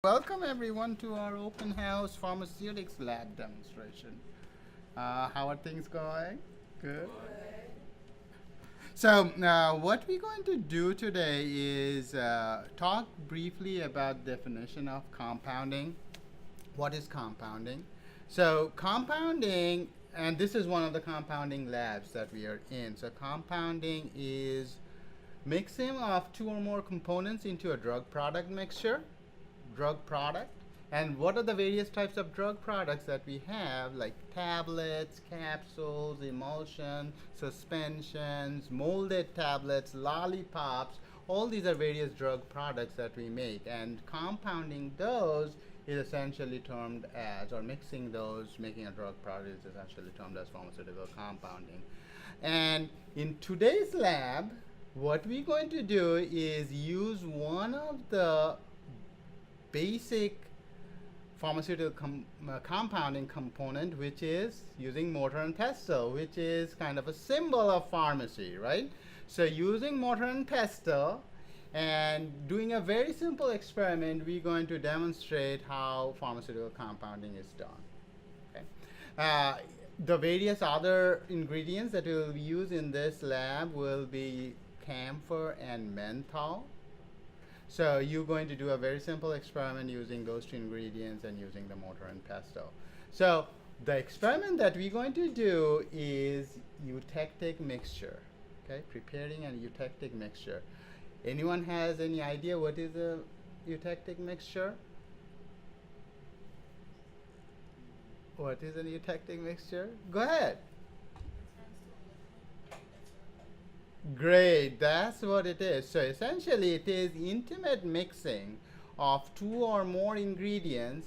Welcome everyone to our open house Pharmaceutics Lab demonstration. How are things going? Good. So what we're going to do today is talk briefly about definition of compounding. What is compounding? So compounding, and this is one of the compounding labs that we are in. So compounding is mixing of two or more components into a drug product mixture. Drug product. And what are the various types of drug products that we have, like tablets, capsules, emulsion, suspensions, molded tablets, lollipops? All these are various drug products that we make, and compounding those is essentially termed as, or mixing those, making a drug product is essentially termed as pharmaceutical compounding. And in today's lab, what we're going to do is use one of the basic pharmaceutical compounding component, which is using mortar and pestle, which is kind of a symbol of pharmacy, right? So using mortar and pestle and doing a very simple experiment, we're going to demonstrate how pharmaceutical compounding is done. Okay. The various other ingredients that we will use in this lab will be camphor and menthol. So you're going to do a very simple experiment using those two ingredients and using the mortar and pestle. So the experiment that we're going to do is eutectic mixture. Okay, preparing a eutectic mixture. Anyone has any idea what is a eutectic mixture? What is a eutectic mixture? Go ahead. Great, that's what it is. So essentially it is intimate mixing of two or more ingredients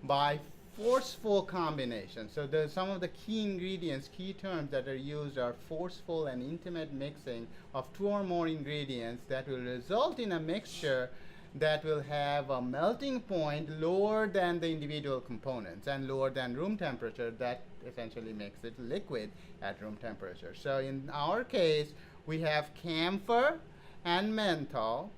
by forceful combination. So there's some of the key ingredients, key terms that are used are forceful and intimate mixing of two or more ingredients that will result in a mixture that will have a melting point lower than the individual components and lower than room temperature. That essentially makes it liquid at room temperature. So in our case, we have camphor and menthol,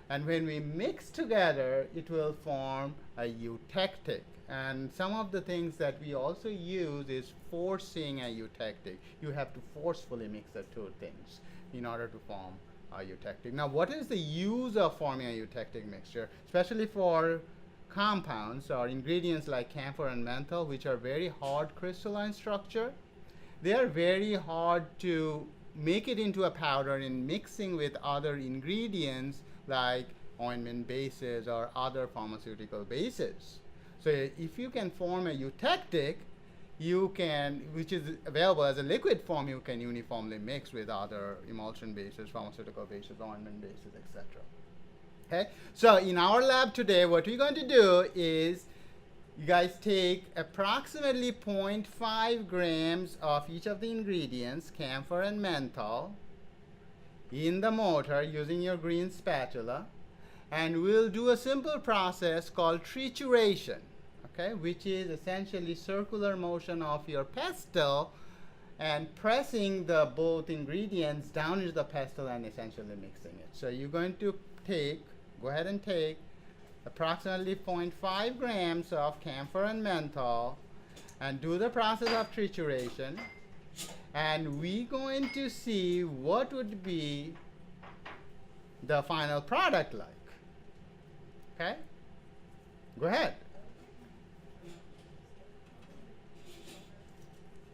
and when we mix together, it will form a eutectic. And some of the things that we also use is forcing a eutectic. You have to forcefully mix the two things in order to form a eutectic. Now, what is the use of forming a eutectic mixture, especially for compounds or ingredients like camphor and menthol, which are very hard crystalline structure? They are very hard to make it into a powder in mixing with other ingredients like ointment bases or other pharmaceutical bases. So if you can form a eutectic, you can, which is available as a liquid form, you can uniformly mix with other emulsion bases, pharmaceutical bases, ointment bases, etc. Okay, so in our lab today, what we're going to do is you guys take approximately 0.5 grams of each of the ingredients, camphor and menthol, in the mortar using your green spatula, and we'll do a simple process called trituration. Okay, which is essentially circular motion of your pestle and pressing the both ingredients down into the pestle and essentially mixing it. So you're going to go ahead and take approximately 0.5 grams of camphor and menthol and do the process of trituration, and we're going to see what would be the final product like. Okay, go ahead.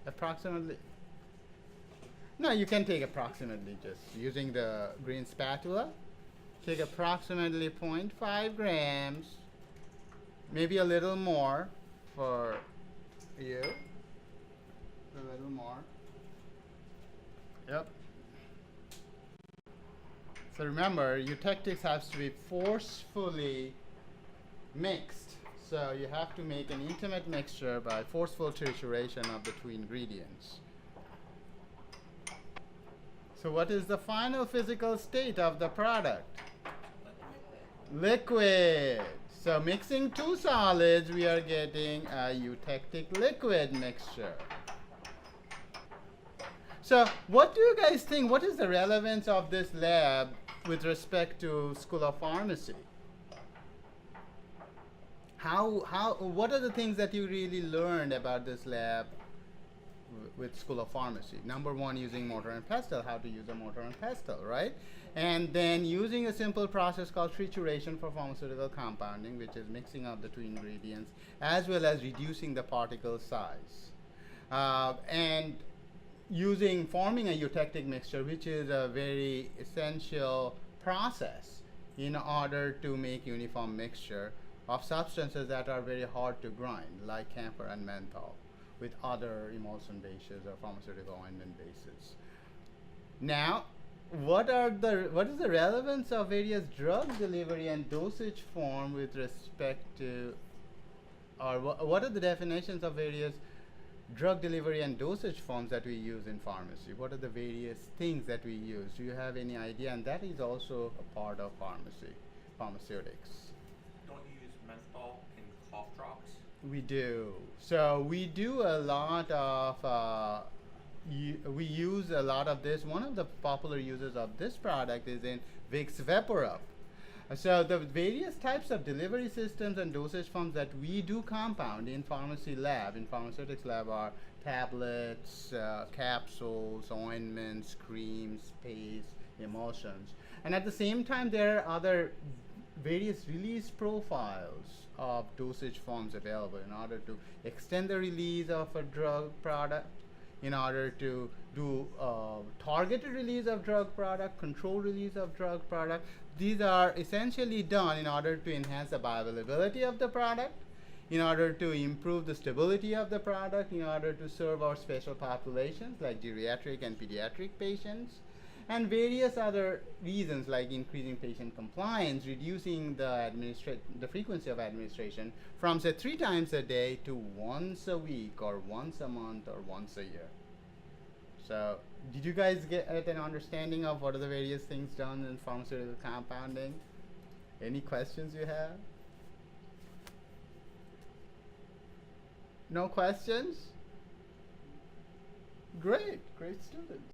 Approximately. No, you can take approximately just using the green spatula. Take approximately 0.5 grams, maybe a little more for you. A little more. Yep. So remember, eutectics has to be forcefully mixed. So you have to make an intimate mixture by forceful trituration of the two ingredients. So what is the final physical state of the product? Liquid. So mixing two solids, we are getting a eutectic liquid mixture. So what do you guys think? What is the relevance of this lab with respect to School of Pharmacy? what are the things that you really learned about this lab with School of Pharmacy? Number one, using mortar and pestle, how to use a mortar and pestle, right? And then using a simple process called trituration for pharmaceutical compounding, which is mixing up the two ingredients, as well as reducing the particle size. And forming a eutectic mixture, which is a very essential process in order to make uniform mixture of substances that are very hard to grind, like camphor and menthol, with other emulsion bases or pharmaceutical ointment bases. Now, what is the relevance of various drug delivery and dosage form with respect to, or what are the definitions of various drug delivery and dosage forms that we use in pharmacy? What are the various things that we use? Do you have any idea? And that is also a part of pharmaceutics. Don't you use menthol in cough drops? We do. So we do a lot of, we use a lot of this. One of the popular uses of this product is in Vicks VapoRub. So the various types of delivery systems and dosage forms that we do compound in Pharmaceutics Lab are tablets, capsules, ointments, creams, paste, emulsions. And at the same time, there are other various release profiles of dosage forms available in order to extend the release of a drug product, in order to do targeted release of drug product, controlled release of drug product. These are essentially done in order to enhance the bioavailability of the product, in order to improve the stability of the product, in order to serve our special populations like geriatric and pediatric patients, and various other reasons like increasing patient compliance, reducing the frequency of administration from say 3 times a day to once a week or once a month or once a year. So did you guys get an understanding of what are the various things done in pharmaceutical compounding? Any questions you have? No questions? Great students.